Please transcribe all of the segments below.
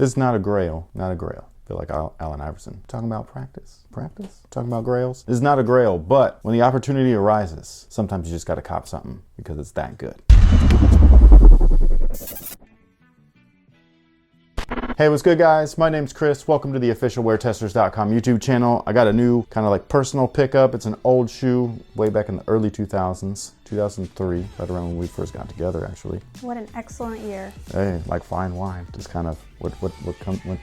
This is not a Grail, not a Grail. I feel like Allen Iverson. Talking about practice? Talking about Grails? This is not a Grail, but when the opportunity arises, sometimes you just gotta cop something because it's that good. Hey, what's good guys? My name's Chris. Welcome to the official WearTesters.com YouTube channel. I got a new kind of like personal pickup. It's an old shoe way back in the early 2000s, 2003, right around when we first got together actually. What an excellent year. Hey, like fine wine, just kind of what comes, you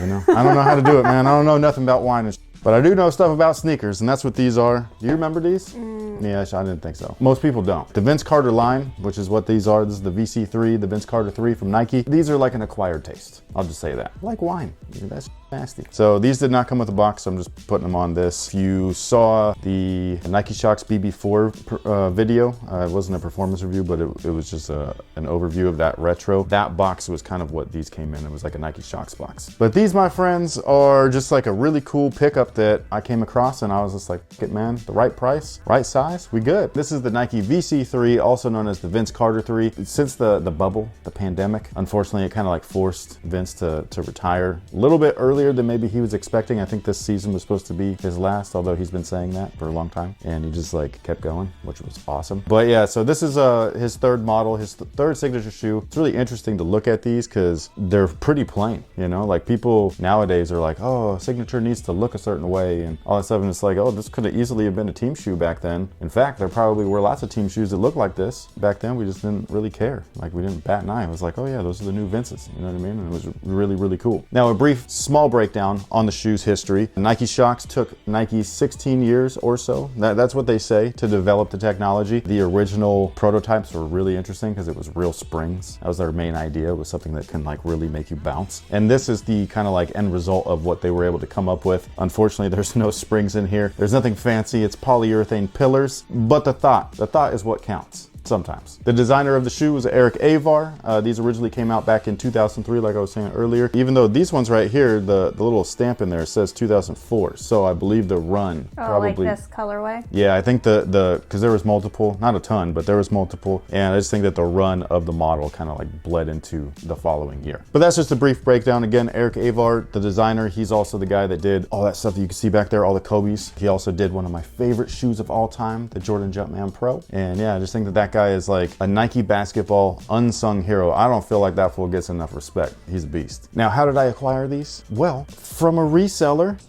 know? I don't know how to do it, man. I don't know nothing about wine and shit. But I do know stuff about sneakers, and that's what these are. Do you remember these? Yeah, I didn't think so. Most people don't. The Vince Carter line, which is what these are. This is the VC3, the Vince Carter 3 from Nike. These are like an acquired taste. I'll just say that. Like wine. That's nasty. So these did not come with a box, so I'm just putting them on this. If you saw the Nike Shox BB4 video, it wasn't a performance review, but it was just an overview of that retro. That box was kind of what these came in. It was like a Nike Shox box. But these, my friends, are just like a really cool pickup that I came across, and I was just like, it, man, the right price, right size, we good. This is the Nike VC3, also known as the Vince Carter 3. Since the bubble, the pandemic, unfortunately, it kind of like forced Vince to retire a little bit earlier than maybe he was expecting. I think this season was supposed to be his last, although he's been saying that for a long time, and he just like kept going, which was awesome. But yeah, so this is his third model, his third signature shoe. It's really interesting to look at these because they're pretty plain, you know, like people nowadays are like, oh, signature needs to look a certain way and all that stuff, and it's like, oh, this could have easily have been a team shoe back then. In fact, there probably were lots of team shoes that looked like this back then. We just didn't really care. Like, we didn't bat an eye. It was like, oh yeah, those are the new Vinces, you know what I mean? And it was really, really cool. Now, a brief small breakdown on the shoe's history. Nike Shox took Nike 16 years or so. That's what they say, to develop the technology. The original prototypes were really interesting because it was real springs. That was their main idea, was something that can like really make you bounce. And this is the kind of like end result of what they were able to come up with. Unfortunately, there's no springs in here. There's nothing fancy. It's polyurethane pillars, but the thought is what counts. Sometimes. The designer of the shoe was Eric Avar. These originally came out back in 2003, like I was saying earlier. Even though these ones right here, the little stamp in there says 2004. So I believe the run probably. Like this colorway? Yeah, I think because there was multiple, not a ton, but there was multiple. And I just think that the run of the model kind of like bled into the following year. But that's just a brief breakdown. Again, Eric Avar, the designer, he's also the guy that did all that stuff that you can see back there, all the Kobe's. He also did one of my favorite shoes of all time, the Jordan Jumpman Pro. And yeah, I just think that guy is like a Nike basketball unsung hero. I don't feel like that fool gets enough respect. He's a beast. Now, how did I acquire these? Well, from a reseller.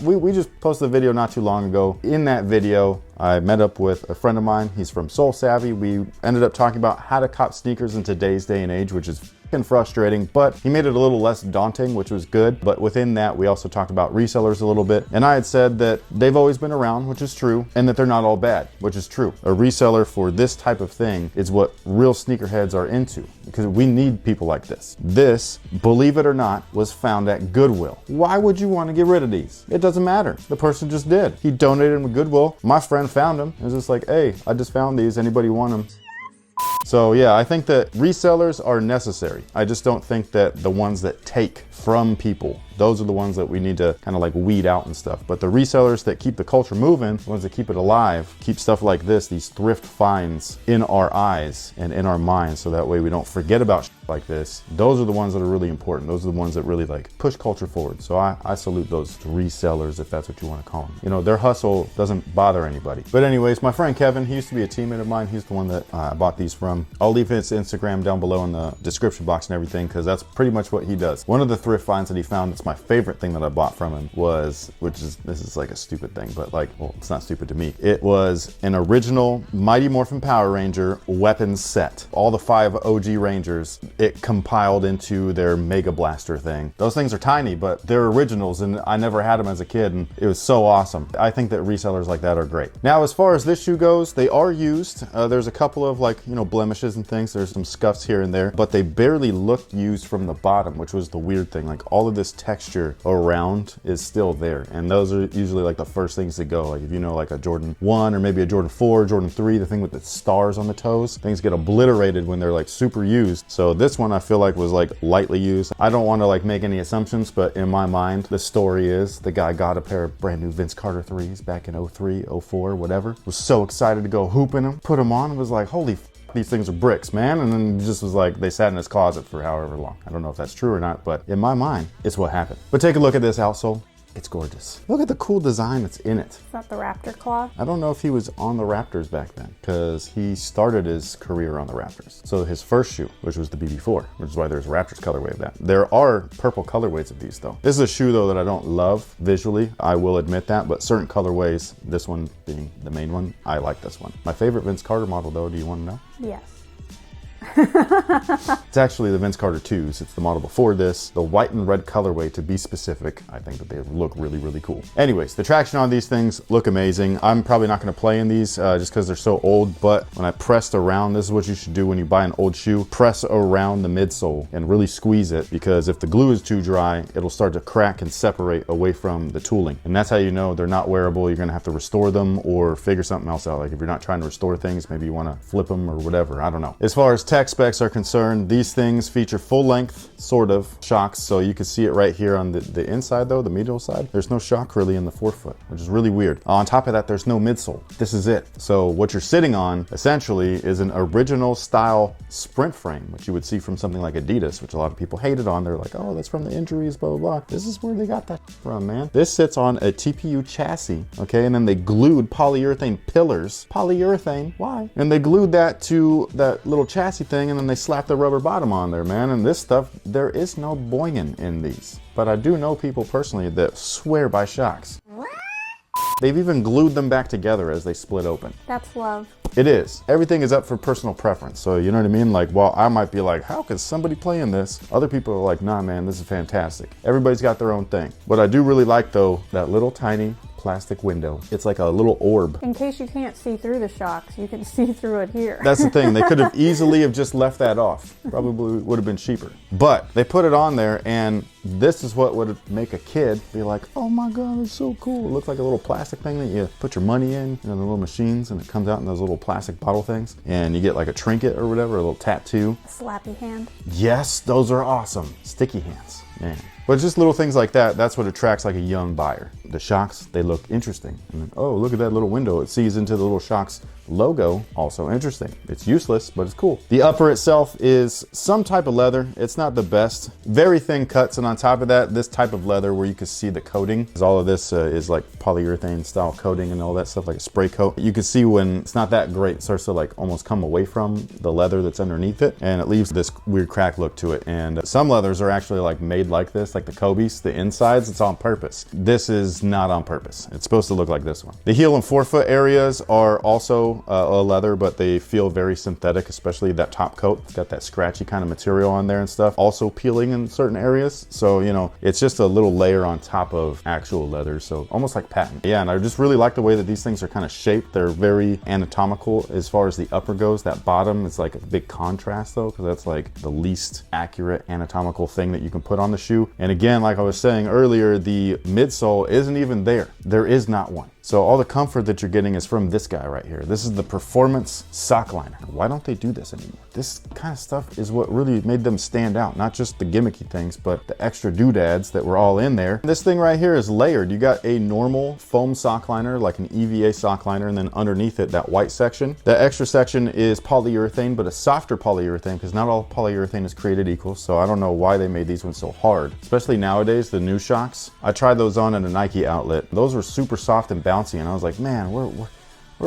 We just posted a video not too long ago. In that video, I met up with a friend of mine. He's from Soul Savvy. We ended up talking about how to cop sneakers in today's day and age, which is frustrating, but he made it a little less daunting, which was good. But within that, we also talked about resellers a little bit. And I had said that they've always been around, which is true, and that they're not all bad, which is true. A reseller for this type of thing is what real sneakerheads are into, because we need people like this. This, believe it or not, was found at Goodwill. Why would you want to get rid of these? It doesn't matter. The person just did. He donated them to Goodwill. My friend found them. It was just like, hey, I just found these. Anybody want them? So yeah, I think that resellers are necessary. I just don't think that the ones that take from people, those are the ones that we need to kind of like weed out and stuff. But the resellers that keep the culture moving, the ones that keep it alive, keep stuff like this, these thrift finds in our eyes and in our minds, so that way we don't forget about like this. Those are the ones that are really important. Those are the ones that really like push culture forward. So I salute those resellers, if that's what you want to call them. You know, their hustle doesn't bother anybody. But anyways, my friend Kevin, he used to be a teammate of mine. He's the one that I bought these from. I'll leave his Instagram down below in the description box and everything, because that's pretty much what he does. One of the thrift finds that he found, it's my favorite thing that I bought from him, was, this is like a stupid thing, but like, well, it's not stupid to me. It was an original Mighty Morphin Power Ranger weapons set. All the 5 OG Rangers, it compiled into their Mega Blaster thing. Those things are tiny, but they're originals, and I never had them as a kid, and it was so awesome. I think that resellers like that are great. Now, as far as this shoe goes, they are used. There's a couple of like, you know, blemishes and things. There's some scuffs here and there, but they barely looked used from the bottom, which was the weird thing. Like, all of this texture around is still there, and those are usually like the first things to go. Like, if you know, like a Jordan 1 or maybe a Jordan 4, Jordan 3, the thing with the stars on the toes, things get obliterated when they're like super used. So this one I feel like was like lightly used. I don't want to like make any assumptions, but in my mind, the story is the guy got a pair of brand new Vince Carter 3s back in 03, 04, whatever. Was so excited to go hooping them, put them on, and was like, holy these things are bricks, man. And then just was like, they sat in his closet for however long. I don't know if that's true or not, but in my mind, it's what happened. But take a look at this outsole. It's gorgeous. Look at the cool design that's in it. Is that the Raptor claw? I don't know if he was on the Raptors back then, because he started his career on the Raptors. So his first shoe, which was the BB4, which is why there's a Raptors colorway of that. There are purple colorways of these though. This is a shoe though that I don't love visually, I will admit that, but certain colorways, this one being the main one, I like this one. My favorite Vince Carter model though, do you want to know? Yes. It's actually the Vince Carter 2s. It's the model before this, the white and red colorway to be specific. I think that they look really, really cool. Anyways, the traction on these things look amazing. I'm probably not going to play in these just because they're so old, but when I pressed around, this is what you should do when you buy an old shoe. Press around the midsole and really squeeze it, because if the glue is too dry, it'll start to crack and separate away from the tooling. And that's how you know they're not wearable. You're going to have to restore them or figure something else out. Like if you're not trying to restore things, maybe you want to flip them or whatever. I don't know. As far as tech specs are concerned, these things feature full length sort of shocks, so you can see it right here on the inside though, the medial side. There's no shock really in the forefoot, which is really weird. On top of that, there's no midsole. This is it. So what you're sitting on essentially is an original style sprint frame, which you would see from something like Adidas, which a lot of people hated on. They're like, oh, that's from the injuries, blah, blah, blah. This is where they got that from, man. This sits on a TPU chassis, okay? And then they glued polyurethane pillars. Polyurethane, why? And they glued that to that little chassis thing, and then they slapped the rubber bottom on there, man. And this stuff, there is no boinging in these. But I do know people personally that swear by Shox. They've even glued them back together as they split open. That's love. It is. Everything is up for personal preference. So you know what I mean? Like, well, I might be like, how could somebody play in this? Other people are like, nah, man, this is fantastic. Everybody's got their own thing. What I do really like though, that little tiny plastic window. It's like a little orb. In case you can't see through the Shox, you can see through it here. That's the thing. They could have easily have just left that off. Probably would have been cheaper. But they put it on there, and this is what would make a kid be like, oh my God, it's so cool. It looks like a little plastic thing that you put your money in, you know, the little machines, and it comes out in those little plastic bottle things. And you get like a trinket or whatever, a little tattoo. A slappy hand. Yes, those are awesome. Sticky hands, man. But just little things like that, that's what attracts like a young buyer. The Shox, they look interesting. And then, oh, look at that little window. It sees into the little Shox logo, also interesting. It's useless, but it's cool. The upper itself is some type of leather. It's not the best. Very thin cuts, and on top of that, this type of leather where you can see the coating. Because all of this is like polyurethane style coating and all that stuff, like a spray coat. You can see when it's not that great, it starts to like almost come away from the leather that's underneath it, and it leaves this weird crack look to it. And some leathers are actually like made like this, like the Kobe's, the insides, it's on purpose. This is not on purpose. It's supposed to look like this one. The heel and forefoot areas are also a leather, but they feel very synthetic, especially that top coat. It's got that scratchy kind of material on there and stuff. Also peeling in certain areas. So, you know, it's just a little layer on top of actual leather. So almost like patent. Yeah, and I just really like the way that these things are kind of shaped. They're very anatomical as far as the upper goes. That bottom is like a big contrast though, because that's like the least accurate anatomical thing that you can put on the shoe. And again, like I was saying earlier, the midsole isn't even there. There is not one. So all the comfort that you're getting is from this guy right here. This is the Performance Sockliner. Why don't they do this anymore? This kind of stuff is what really made them stand out. Not just the gimmicky things, but the extra doodads that were all in there. This thing right here is layered. You got a normal foam sockliner, like an EVA sockliner, and then underneath it, that white section. That extra section is polyurethane, but a softer polyurethane, because not all polyurethane is created equal. So I don't know why they made these ones so hard. Especially nowadays, the new Shox. I tried those on at a Nike outlet. Those were super soft and bouncy, and I was like, man, where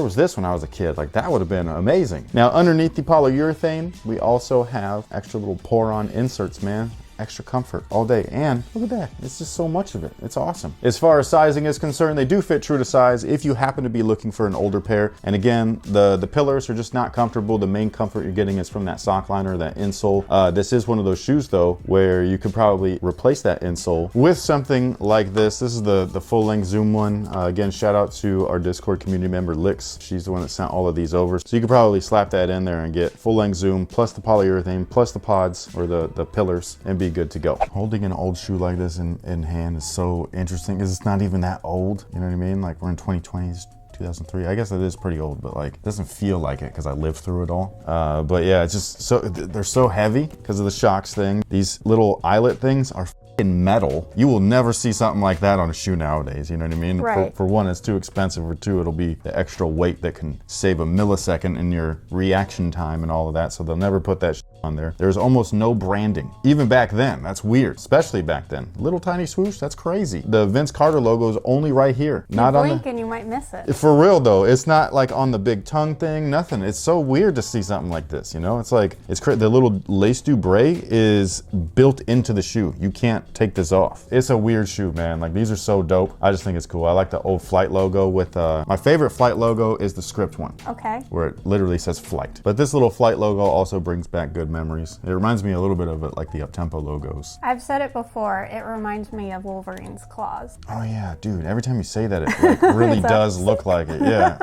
was this when I was a kid? Like, that would have been amazing. Now, underneath the polyurethane, we also have extra little pour-on inserts, man. Extra comfort all day. And look at that, it's just so much of it. It's awesome. As far as sizing is concerned, they do fit true to size if you happen to be looking for an older pair. And again, the pillars are just not comfortable. The main comfort you're getting is from that Sockliner, that insole. This is one of those shoes though, where you could probably replace that insole with something like this. This is the full length Zoom one. Again, shout out to our Discord community member, Lix. She's the one that sent all of these over. So you could probably slap that in there and get full length Zoom, plus the polyurethane, plus the pods, or the pillars, and be good to go. Holding an old shoe like this in hand is so interesting, because it's not even that old. You know what I mean? Like, we're in 2020, 2003. I guess it is pretty old, but like, it doesn't feel like it because I lived through it all. But yeah, it's just so, they're so heavy because of the Shox thing. These little eyelet things are in metal. You will never see something like that on a shoe nowadays, you know what I mean? Right. For one, it's too expensive. For two, it'll be the extra weight that can save a millisecond in your reaction time and all of that, so they'll never put that on there. There's almost no branding. Even back then, that's weird, especially back then. Little tiny swoosh, that's crazy. The Vince Carter logo is only right here. Not on the... blink and you might miss it. For real though, it's not like on the big tongue thing, nothing. It's so weird to see something like this, you know? It's like, it's crazy. The little lace du bray is built into the shoe. You can't take this off. It's a weird shoe, man. Like, these are so dope. I just think it's cool. I like the old Flight logo with, my favorite Flight logo is the script one. Okay. Where it literally says Flight. But this little Flight logo also brings back good memories. It reminds me a little bit of it, like the Uptempo logos. I've said it before, it reminds me of Wolverine's claws. Oh yeah, dude, every time you say that, it like really does look like it, yeah.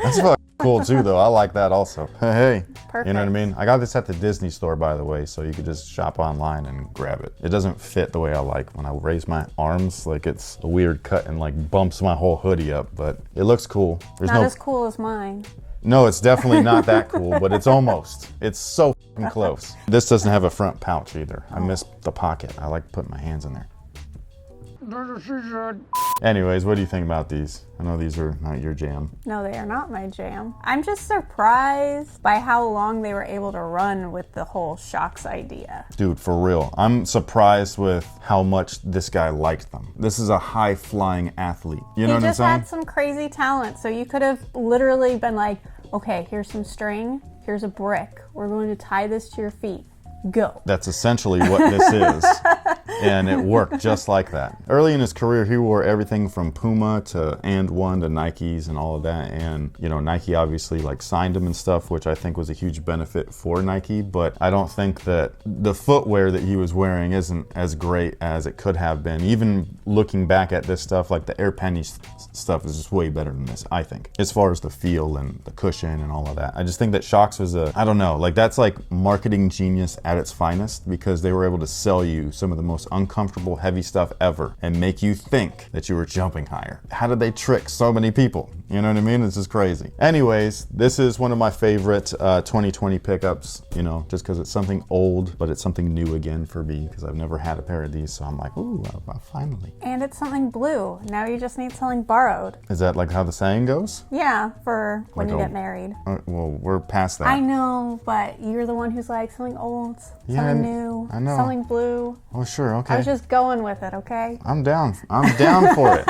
That's fucking cool too though, I like that also. Hey, Perfect. You know what I mean? I got this at the Disney store, by the way, so you could just shop online and grab it. It doesn't fit the way I like. When I raise my arms, like it's a weird cut and like bumps my whole hoodie up, but it looks cool. There's Not as cool as mine. No, it's definitely not that cool, but it's almost. It's so fucking close. This doesn't have a front pouch either. I missed the pocket. I like putting my hands in there. Anyways, what do you think about these? I know these are not your jam. No, they are not my jam. I'm just surprised by how long they were able to run with the whole Shox idea. Dude, for real. I'm surprised with how much this guy liked them. This is a high-flying athlete. You know what I'm saying? He just had some crazy talent, so you could have literally been like, okay, here's some string, here's a brick. We're going to tie this to your feet. Go. That's essentially what this is. And it worked just like that. Early in his career, he wore everything from Puma to And One to Nikes and all of that. And, you know, Nike obviously like signed him and stuff, which I think was a huge benefit for Nike. But I don't think that the footwear that he was wearing isn't as great as it could have been. Even looking back at this stuff, like the Air Penny stuff is just way better than this, I think. As far as the feel and the cushion and all of that. I just think that Shox was I don't know, like that's like marketing genius at its finest, because they were able to sell you some of the most uncomfortable heavy stuff ever and make you think that you were jumping higher. How did they trick so many people? You know what I mean? It's just crazy. Anyways, this is one of my favorite 2020 pickups, you know, just because it's something old, but it's something new again for me, because I've never had a pair of these, so I'm like, ooh, finally. And it's something blue. Now you just need something borrowed. Is that like how the saying goes? Yeah, for when Like you get married. Well, we're past that. I know, but you're the one who's like, something old, something new, I know. something blue. Oh, sure, okay. I was just going with it, okay? I'm down. I'm down for it.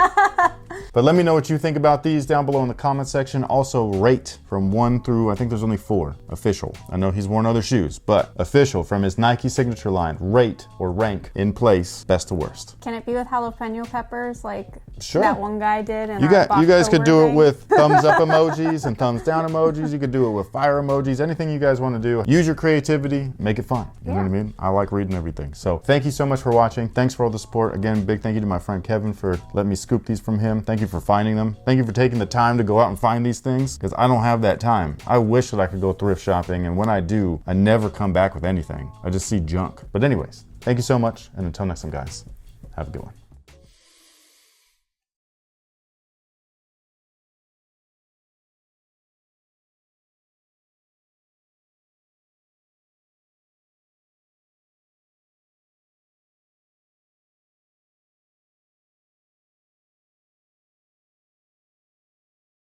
But let me know what you think about these down below in the comment section. Also rate from 1 through, I think there's only 4 official. I know he's worn other shoes, but official from his Nike signature line. Rate or rank in place, best to worst. Can it be with jalapeno peppers like Sure. that one guy did? In You guys could do it with thumbs up emojis and thumbs down emojis. You could do it with fire emojis. Anything you guys want to do. Use your creativity. Make it fun. You know what I mean? I like reading everything. So thank you so much for watching. Thanks for all the support. Again, big thank you to my friend Kevin for letting me scoop these from him. Thank you for finding them. Thank you for taking the time to go out and find these things, because I don't have that time. I wish that I could go thrift shopping, and when I do, I never come back with anything. I just see junk. But anyways, thank you so much, and until next time, guys, have a good one.